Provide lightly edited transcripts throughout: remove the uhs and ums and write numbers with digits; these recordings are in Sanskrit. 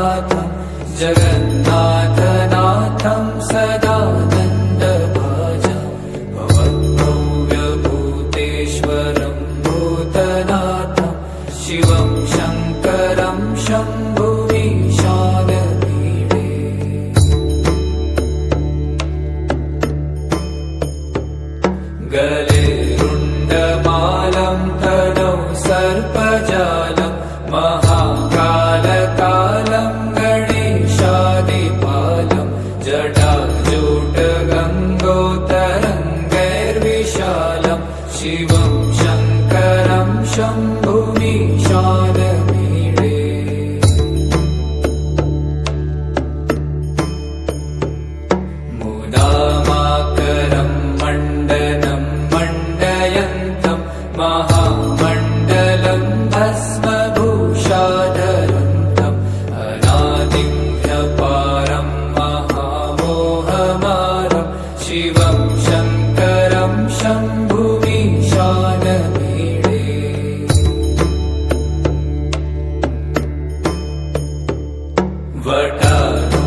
विश्वनाथं जगन्नाथनाथं सदानन्दभाजं भवद्भव्यभूतेश्वरं भूतनाथं शिवं शङ्करं शम्भुमीशानमीडे गले रुण्डमालं तनौ सर्पजालं महाकालकालं गणेशादिपालं जटाजूटगङ्गोत्तरङ्गैर्विशालं शिवं शङ्करं शम्भुमीशानमीडे मुदामाकरं मण्डनं मण्डयन्तं महामण्डलं भस्मभूषाधरन्तं अनादिं ह्यपारं महामोहमारं शिवं शङ्करं शम्भुमीशानमीडे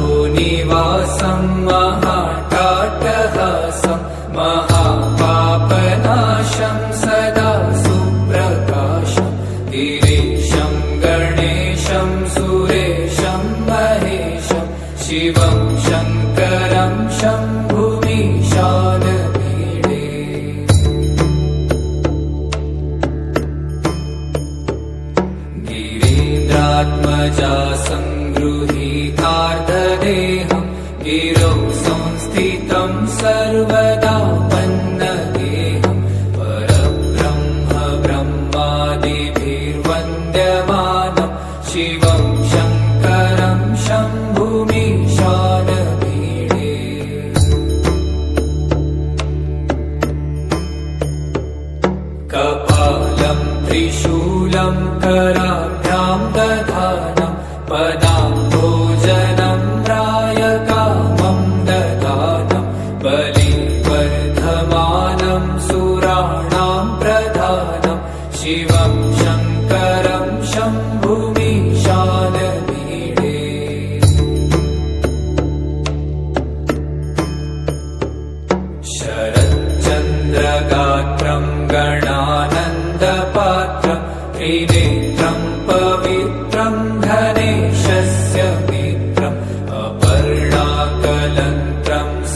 वटाधूनिवासं महाटाटहासं महापापनाशं सदा सुप्रकाशं गिरीशं गणेशं सुरेशं महेशं शिवं शङ्करं शम्भुमीशानमीडे गिरीन्द्रात्मजा सङ्गृहीतार्धदेहं गिरौ संस्थितं सर्वदा पन्नगेहं परब्रह्म ब्रह्मादिभिर्वन्द्यमानं शिवं शङ्करं शम्भुमीशानमीडे कपालं त्रिशूलं कराभ्यां दधानं पदाम्भोजनं रायकामं ददानं बलिवर्धमानं सुराणां प्रधानं शिवं शङ्करं शम्भुमीशानमीडे शरच्चन्द्रगात्रं गणानन्दपात्रं त्रिनेत्रं पवित्रं धनेशस्य मित्रम् अपर्णाकलन्त्रं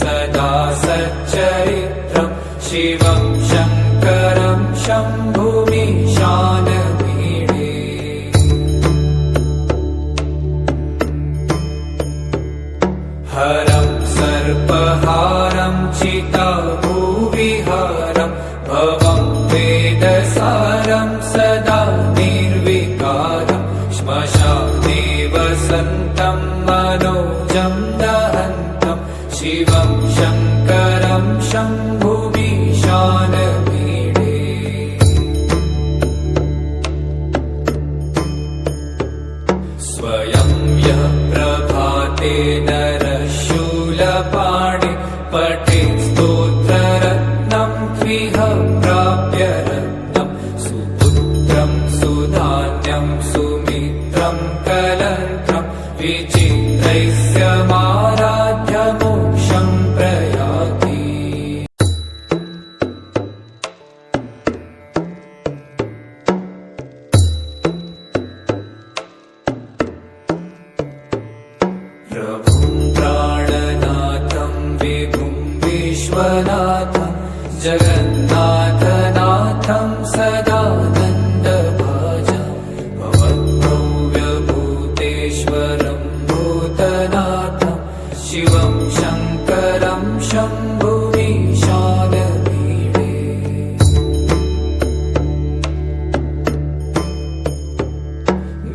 सदा सच्चरित्रं शिवं शङ्करं शम्भुमीशानमीडे हरं सर्पहारं चिताभूविहारं भवं वेदसारं सदा निर्विकारं श्मशाने वसन्तं मनोजं दहन्तं शिवं शङ्करं शम्भुमीशानमीडे स्वयं यः प्रभाते नरशूलपाणि पठेत् स्तोत्ररत्नं त्विह प्राप्य रत्नं सुपुत्रं सुधान्यं सुमित्रं कलत्रं विचित्रैस्य माराध्य मोक्षं प्रयाति प्रभुं प्राणनाथं विभुं विश्वनाथं जगन्नाथनाथं सदानन्दभाजं भवद्भव्यभूतेश्वरं भूतनाथं शिवं शङ्करं शम्भुमीशानमीडे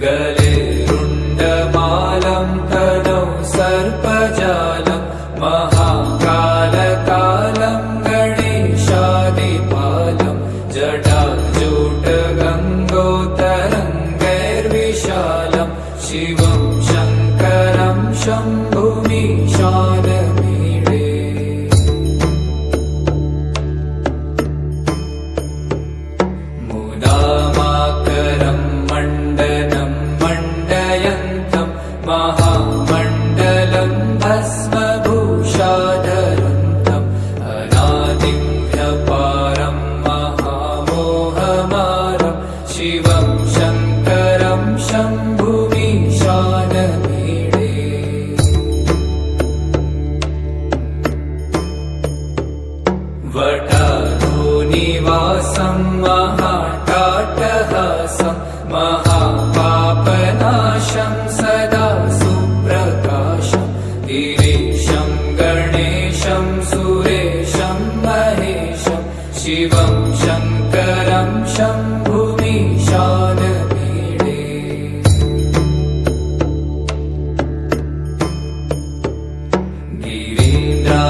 गले रुण्डमालं तनौ सर्पजालं महाकालकालं गणेशादिपालं जटाजूटगङ्गोत्तरङ्गैर्विशालं शिवं शङ्करं शम्भुमीशानमीडे मुदामाकरं मण्डनं मण्डयन्तं महा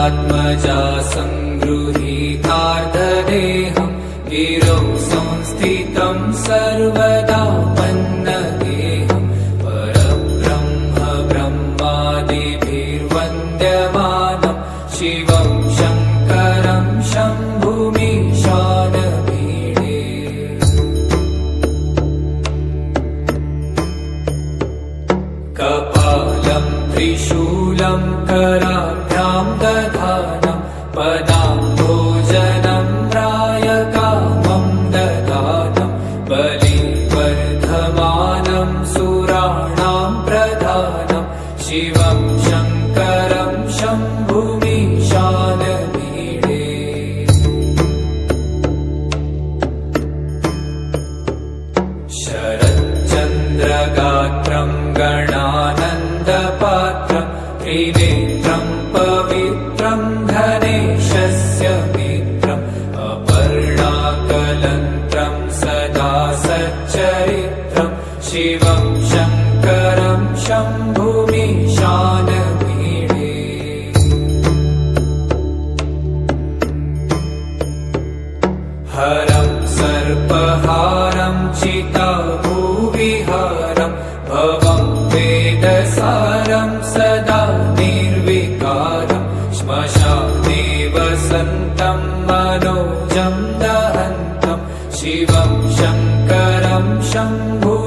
गिरीन्द्रात्मजा सङ्गृहीतार्धदेहं गिरौ संस्थितं सर्वदा पन्नगेहं परब्रह्म ब्रह्मादिभिर्वन्द्यमानं शिवं शङ्करं शम्भुमीशानमीडे कपालं त्रिशूलं कराभ्यां दधानं पदाम्भोजनं रायकामं ददानं बलिवर्धमानं सुराणां प्रधानं शिवं शङ्करं शम्भुमीशानमीडे शरच्चन्द्रगात्रं गणानन्दपात्रं त्रिनेत्रं पवित्रं धनेशस्य मित्रम् अपर्णाकलन्त्रं सदा सच्चरित्रं शिवं शङ्करं शम्भुमीशानमीडे हरं सर्पहारं चिताभूविहारं भवं वेदसारं सदा निर्विकारं श्मशाने वसन्तं मनोजं दहन्तं शिवं शङ्करं शम्भुमीशानमीडे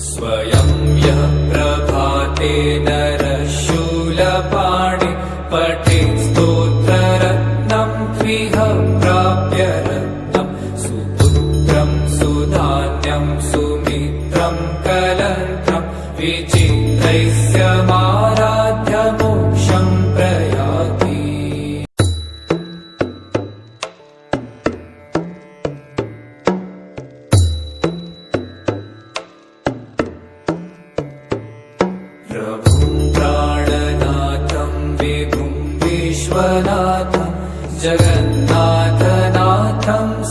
स्वयं यः प्रभाते नरशूलपाणि पठेत् स्तोत्ररत्नं त्विह प्राप्य रत्नं सुपुत्रं सुधान्यं सुमित्रं कलत्रं विचित्रैस्य माराध्य मोक्षं प्रयाति प्रभुं प्राणनाथं विभुं विश्वनाथं जगन्नाथनाथं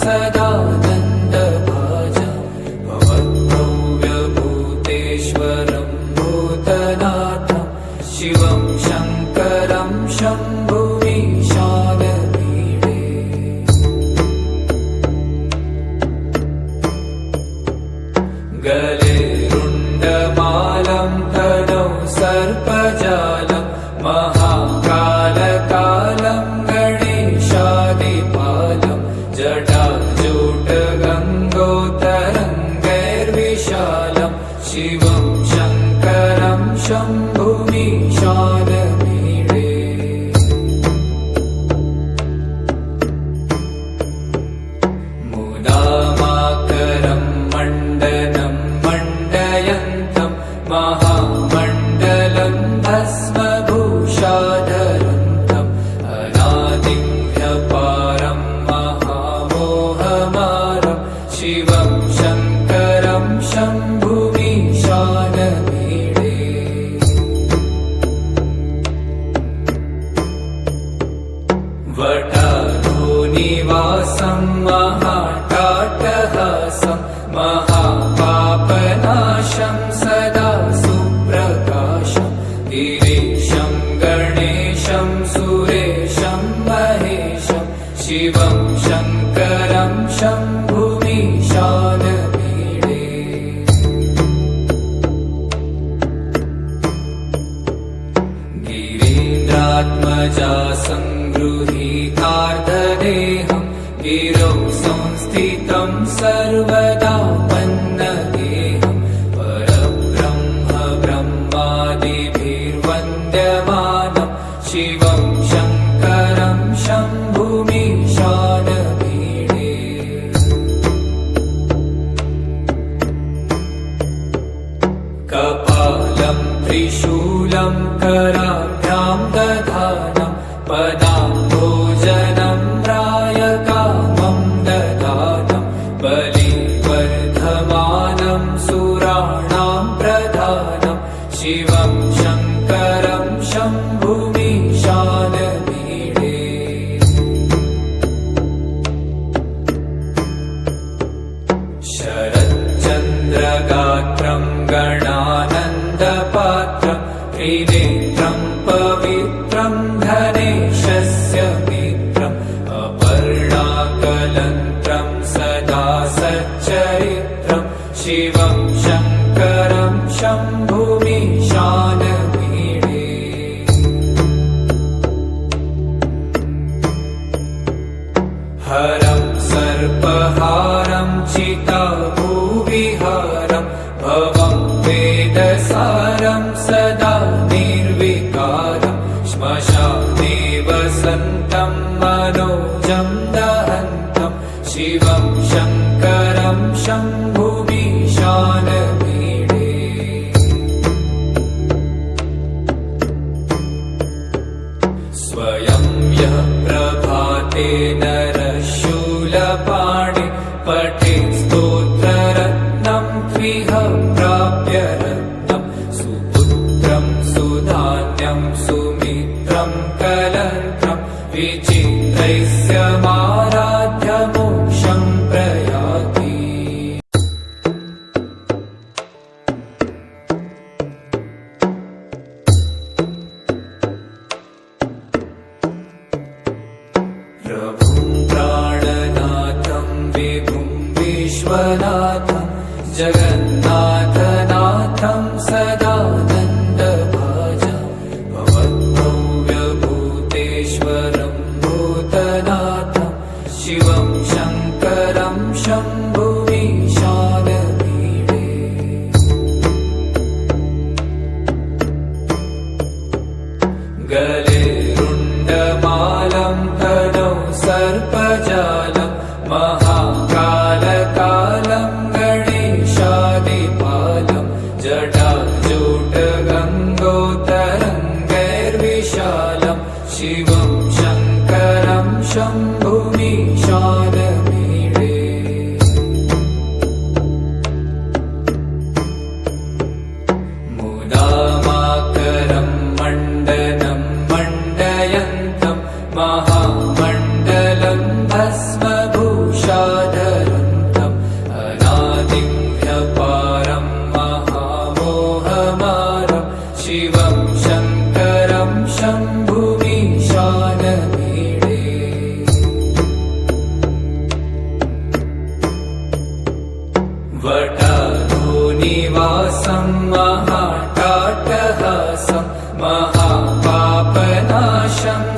सदानन्दभाजं भवद्भव्यभूतेश्वरं भूतनाथं शिवं शङ्करं शम्भुमीशानमीडे गले रुण्डमालं तनौ सर्पजालं महाकालकालं गणेशादिपालं जटाजूटगङ्गोत्तरङ्गैर्विशालं शिवं शङ्करं शम्भुमीशानमीडे मुदामाकरं मण्डनं मण्डयन्तं महामण्डलं भस्मभूषाधरन्तम् अनादिं ह्यपारं महामोहमारं शिवं शङ्करं शम्भुमीशानमीडे वटाधोनिवासं महाटाटहासं महापापनाशं सदा सुप्रकाशं गिरीशं गणेशं सुरेशं महेशं शिवं शङ्करं शम्भुमीशानमीडे गिरीन्द्रात्मजा सङ्गृहीतार्धदेहं गिरौ संस्थितं सर्वदा पन्नगेहं परब्रह्म ब्रह्मादिभिर्वन्द्यमानं शिवं शङ्करं शम्भुमीशानमीडे कपालं त्रिशूलं कराभ्यां दधानं पदाम्भोजनं रायकामं ददानं बलिवर्धमानं सुराणां प्रधानं शिवं शङ्करं शम्भुमीशानमीडे शरच्चन्द्रगात्रं शिवं शङ्करं शम्भुमीशानमीडे हरं सर्पहारं चिताभूविहारं भवं वेदसारं सदा निर्विकारं श्मशाने वसन्तं मनोजं दहन्तं शिवं शङ्करं शम्भुमीशानमीडे स्वयं यः प्रभाते नरशूलपाणि पठे स्तोत्ररत्नं त्विह प्राप्य रत्नं सुपुत्रं सुधान्यं सुमित्रं कलत्रं विचित्रैस्य माराध्य मोक्षं प्रयाति प्रभुं प्राणनाथं विभुं विश्वनाथं जगन्नाथनाथं सदानन्दभाजं भवद्भव्यभूतेश्वरं भूतनाथं शिवं शङ्करं शम्भुमीशानमीडे गले रुण्डमालं तनौ सर्पजालं महाकालकालं गणेशादिपालं जटाजूटगङ्गोत्तरङ्गैर्विशालं शिवं शङ्करं शम्भुमीशानमीडे मुदामाकरं मण्डनं मण्डयन्तं महामण्डलं भस्मभूषाधरन्तम् अनादिं ह्यपारं महामोहमारं शिवं शङ्करं शम्भुमीशानमीडे वटाधोनिवासं महाटाटहासं महापापनाशं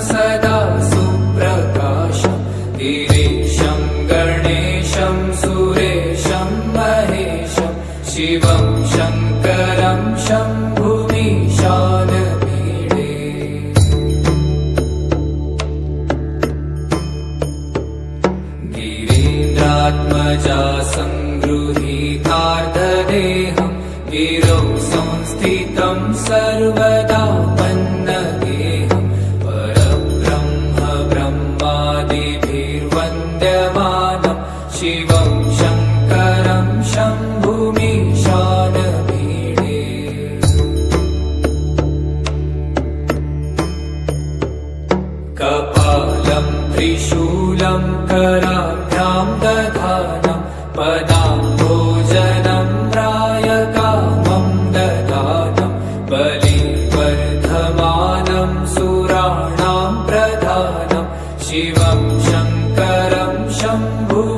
सदा सुप्रकाशं गिरीशं गणेशं सुरेशं महेशं शिवं शङ्करं शम्भुमीशानमीडे गिरीन्द्रात्मजा सङ्गृहीतार्धदेहं गिरौ संस्थितं सर्वदा पन्नगेहं परब्रह्म ब्रह्मादिभिर्वन्द्यमानं शिवं शङ्करं शम्भुमीशानमीडे कपालं त्रिशूलं कराभ्यां दधानं पदाम्भोजनं रायकामं ददानं बलिवर्धमानं सुराणां प्रधानं शिवं शङ्करं शम्भुमीशानमीडे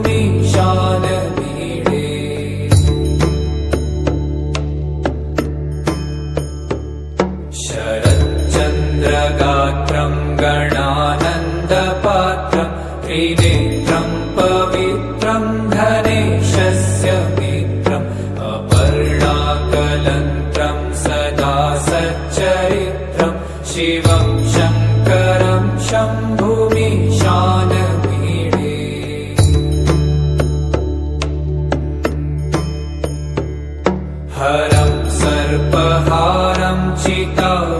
शरच्चन्द्रगात्रं गणानन्दपात्रं त्रिनेत्रं पवित्रं धनेशस्य मित्रम् अपर्णाकलन्त्रं सदा सच्चरित्रं शिवं शङ्करं शम्भुमीशानमीडे हरं सर्पहारं चिताभूविहारं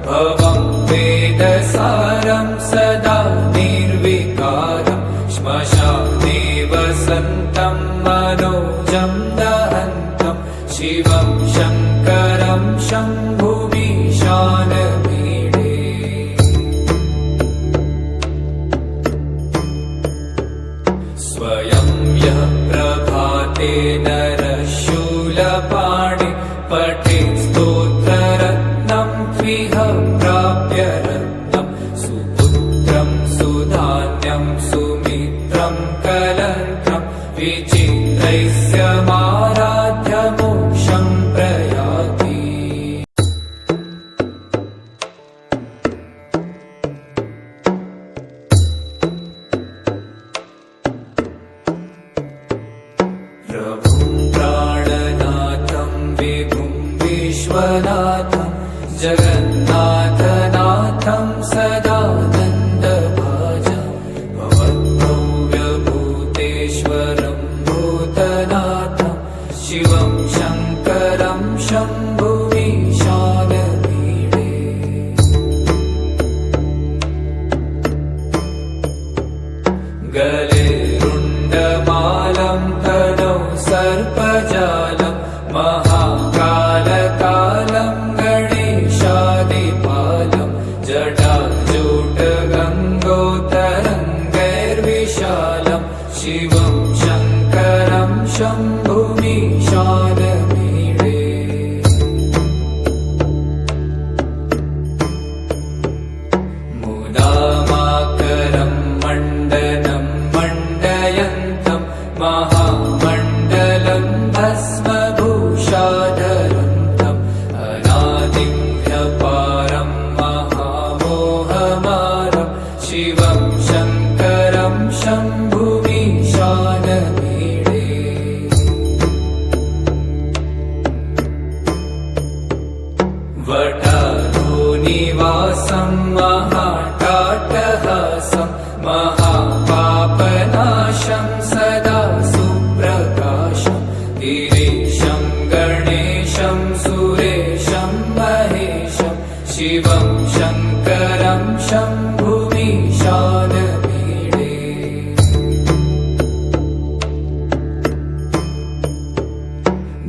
भवं वेदसारं सदा निर्विकारं श्मशाने वसन्तं मनोजं दहन्तं शिवं शङ्करं शम्भुमीशानमीडे स्वयं यः प्रभाते नरशूलपाणि पठे स्तोत्ररत्नं त्विह प्राप्य रत्नं सुपुत्रं सुधान्यं सुमित्रं कलत्रं विचित्र विचित्रैस्यमाराध्य मोक्षं प्रयाति। प्रभुं प्राणनाथं विभुं विश्वनाथं जगन्नाथनाथं सदानन्दभाजं भवद्भव्यभूतेश्वरं भूतनाथं शिवं शङ्करं शम्भुमीशानमीडे। गले रुण्डमालं तनौ सर्पजालं महाकालकालं गणेशादिपालं जटाजूटगङ्गोत्तरङ्गैर्विशालं शिवं शङ्करं शम्भुमीशानमीडे। मुदामाकरं मण्डनं मण्डयन्तं महामण्डलं भस्मभूषाधरं तं अनादिं ह्यपारं महामोहमारं शिवं शङ्करं शम्भुमीशानमीडे। वटाधोनिवासं महाटाटहासं महापापनाशं सदा सुप्रकाशं गिरीशं गणेशं सुरेशं महेशं शिवं शङ्करं शम्भुमीशानमीडे।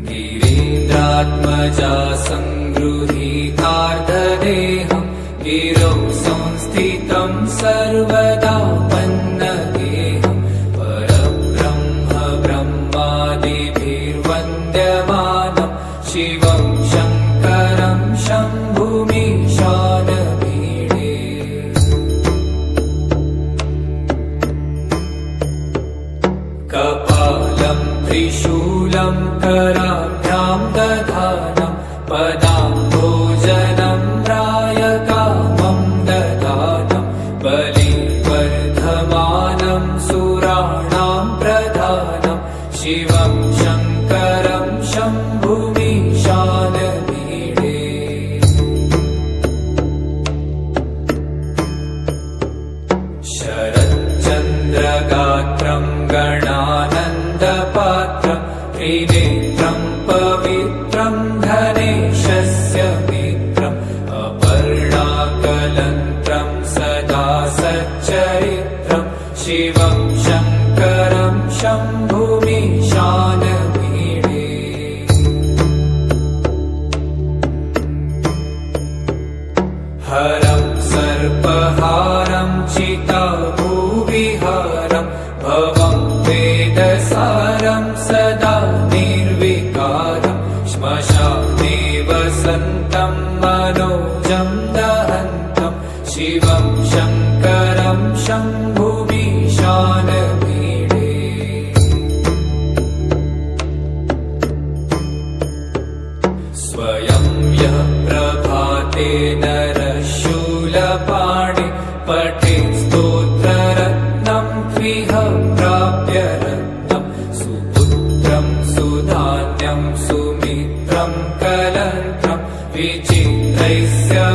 गिरीन्द्रात्मजा सङ्गृहीतार्धदेहं गिरौ संस्थितं सर्वदा पन्नगेहं परब्रह्म ब्रह्मादिभिर्वन्द्यमानं शिवं शङ्करं शम्भुमीशानमीडे। कपालं त्रिशूलं कराभ्यां दधानं पदाम्भोजनं रायकामं ददानं बलिवर्धमानं सुराणां प्रधानं शिवं शङ्करं शम्भुमीशानमीडे। शरच्चन्द्रगात्रं गणानन्दपात्रं त्रिनेत्रं पवित्रं धनेशस्य मित्रम् अपर्णाकलन्त्रं सदा सच्चरित्रं शिवं शङ्करं शम्भुमीशानमीडे। हरं सर्पहारं चिताभूविहारं भवं वेदसारं सदा निर्विकारं श्मशाने वसन्तं मनोजं दहन्तं शिवं शङ्करं शम्भुमीशानमीडे। स्वयं यः प्रभाते नरशूलपाणि पठेत् स्तोत्ररत्नं त्विह प्राप्य रत्नं सुपुत्रं सुधान्यं सुमित्रं कलत्रं विचित्रैस्यमारा